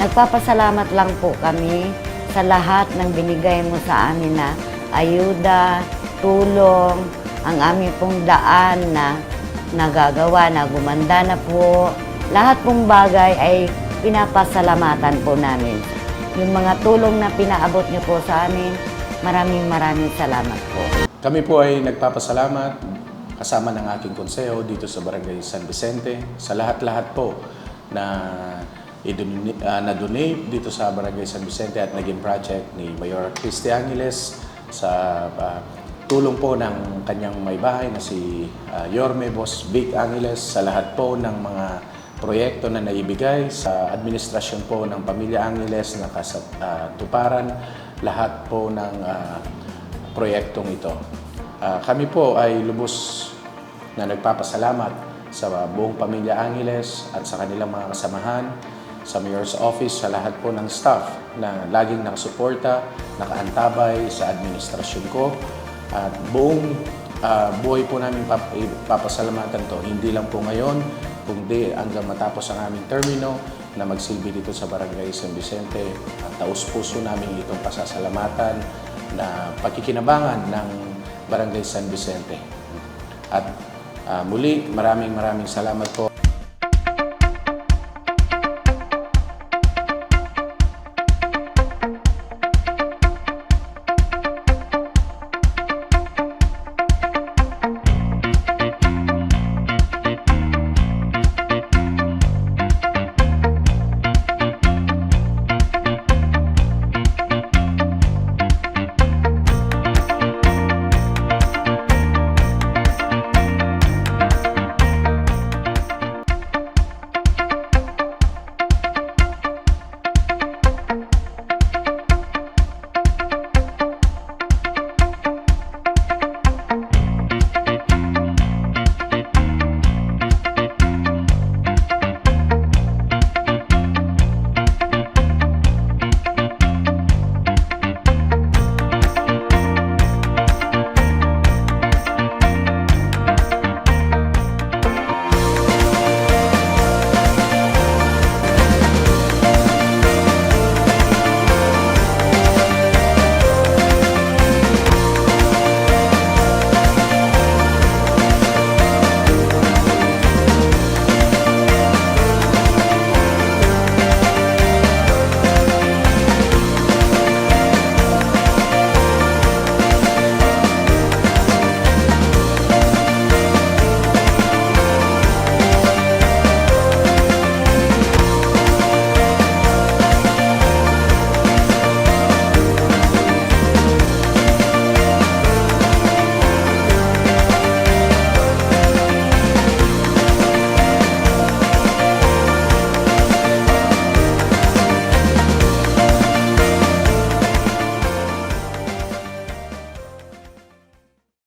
Nagpapasalamat lang po kami sa lahat ng binigay mo sa amin na ayuda, tulong, ang aming pong daan na nagagawa, na gumanda na po. Lahat pong bagay ay pinapasalamatan po namin. Yung mga tulong na pinaabot niyo po sa amin, maraming salamat po. Kami po ay nagpapasalamat kasama ng aking konseho dito sa Barangay San Vicente, sa lahat-lahat po na na-donate dito sa Barangay San Vicente at naging project ni Mayor Christy Angeles sa tulong po ng kanyang may bahay na si Yorme Boss Vic Angeles, sa lahat po ng mga proyekto na naibigay sa administrasyon po ng Pamilya Angeles na kasatuparan lahat po ng proyektong ito. Kami po ay lubos na nagpapasalamat sa buong Pamilya Angeles at sa kanilang mga kasamahan, sa Mayor's Office, sa lahat po ng staff na laging nakasuporta, nakaantabay sa administrasyon ko. At buong buhay po namin papasalamatan to, hindi lang po ngayon, kundi hanggang matapos ang aming termino na magsilbi dito sa Barangay San Vicente. At taus-puso namin itong pasasalamatan na pagkikinabangan ng Barangay San Vicente. At muli, maraming salamat po.